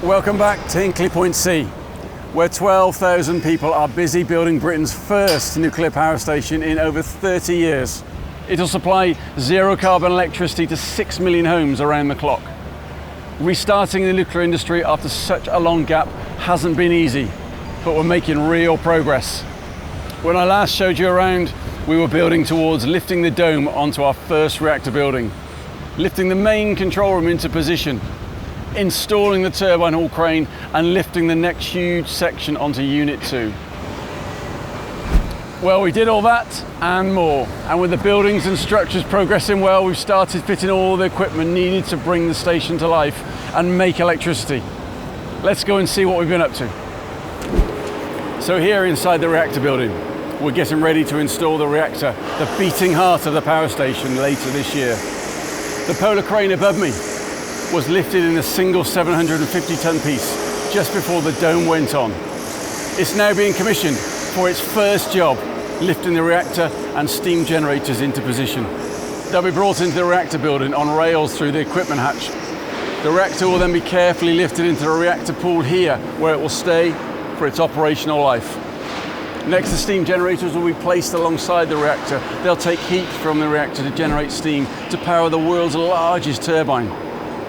Welcome back to Hinkley Point C, where 12,000 people are busy building Britain's first nuclear power station in over 30 years. It'll supply zero carbon electricity to 6 million homes around the clock. Restarting the nuclear industry after such a long gap hasn't been easy, but we're making real progress. When I last showed you around, we were building towards lifting the dome onto our first reactor building, lifting the main control room into position, installing the turbine hall crane and lifting the next huge section onto Unit 2. Well, we did all that and more, and with the buildings and structures progressing well, we've started fitting all the equipment needed to bring the station to life and make electricity. Let's go and see what we've been up to. So here inside the reactor building, we're getting ready to install the reactor, the beating heart of the power station, later this year. The polar crane above me was lifted in a single 750-ton piece just before the dome went on. It's now being commissioned for its first job, lifting the reactor and steam generators into position. They'll be brought into the reactor building on rails through the equipment hatch. The reactor will then be carefully lifted into the reactor pool here, where it will stay for its operational life. Next, the steam generators will be placed alongside the reactor. They'll take heat from the reactor to generate steam to power the world's largest turbine.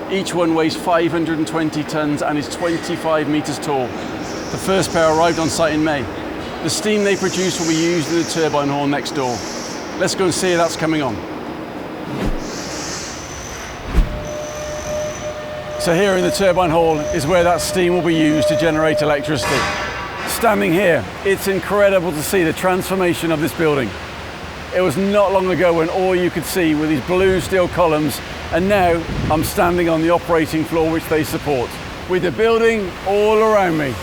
Each one weighs 520 tons and is 25 meters tall. The first pair arrived on site in May. The steam they produce will be used in the turbine hall next door. Let's go and see how that's coming on. So here in the turbine hall is where that steam will be used to generate electricity. Standing here, it's incredible to see the transformation of this building. It was not long ago when all you could see were these blue steel columns, and now I'm standing on the operating floor which they support, with the building all around me.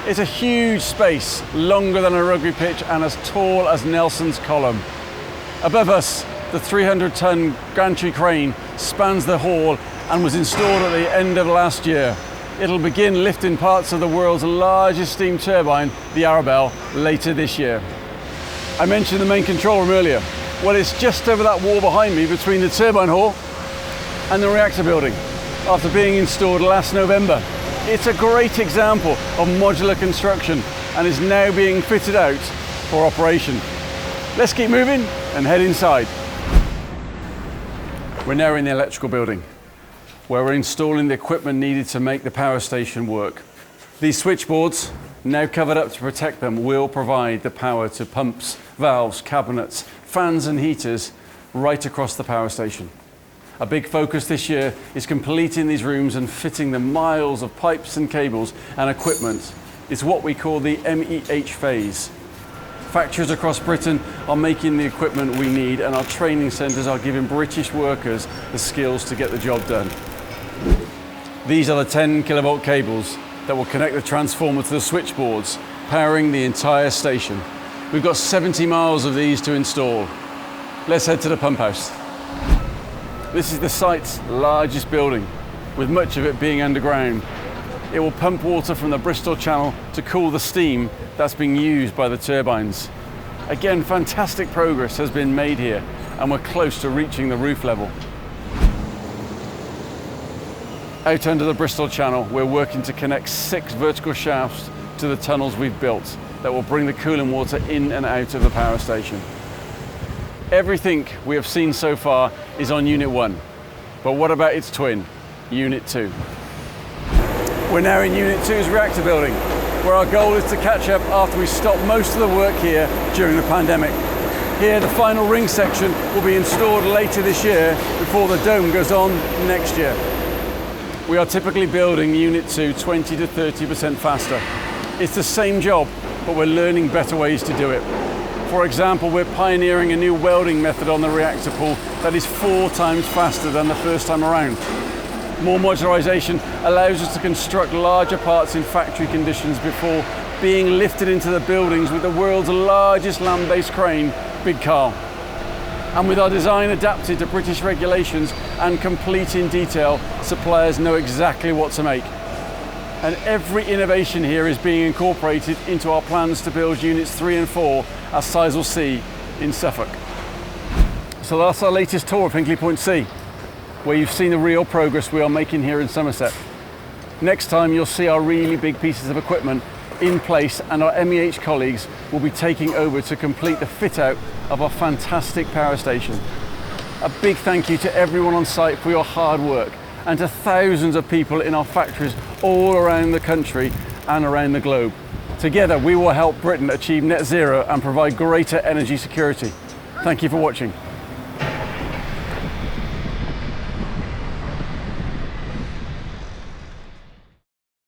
It's a huge space, longer than a rugby pitch and as tall as Nelson's column. Above us, the 300-ton gantry crane spans the hall and was installed at the end of last year. It'll begin lifting parts of the world's largest steam turbine, the Arabelle, later this year. I mentioned the main control room earlier. Well, it's just over that wall behind me between the turbine hall and the reactor building, after being installed last November. It's a great example of modular construction and is now being fitted out for operation. Let's keep moving and head inside. We're now in the electrical building, where we're installing the equipment needed to make the power station work. These switchboards, now covered up to protect them, will provide the power to pumps, valves, cabinets, fans and heaters right across the power station. A big focus this year is completing these rooms and fitting the miles of pipes and cables and equipment. It's what we call the MEH phase. Factories across Britain are making the equipment we need, and our training centres are giving British workers the skills to get the job done. These are the 10 kilovolt cables that will connect the transformer to the switchboards, powering the entire station. We've got 70 miles of these to install. Let's head to the pump house. This is the site's largest building, with much of it being underground. It will pump water from the Bristol Channel to cool the steam that's being used by the turbines. Again, fantastic progress has been made here, and we're close to reaching the roof level. Out under the Bristol Channel, we're working to connect 6 vertical shafts to the tunnels we've built that will bring the cooling water in and out of the power station. Everything we have seen so far is on Unit 1, but what about its twin, Unit 2? We're now in Unit 2's reactor building, where our goal is to catch up after we stop most of the work here during the pandemic. Here, the final ring section will be installed later this year before the dome goes on next year. We are typically building Unit 2 20 to 30% faster. It's the same job, but we're learning better ways to do it. For example, we're pioneering a new welding method on the reactor pool that is 4 times faster than the first time around. More modularization allows us to construct larger parts in factory conditions before being lifted into the buildings with the world's largest land-based crane, Big Carl. And with our design adapted to British regulations and complete in detail, suppliers know exactly what to make. And every innovation here is being incorporated into our plans to build Units 3 and 4 at Sizewell C in Suffolk. So that's our latest tour of Hinkley Point C, where you've seen the real progress we are making here in Somerset. Next time you'll see our really big pieces of equipment in place, and our MEH colleagues will be taking over to complete the fit out of our fantastic power station. A big thank you to everyone on site for your hard work, and to thousands of people in our factories all around the country and around the globe. Together we will help Britain achieve net zero and provide greater energy security. Thank you for watching.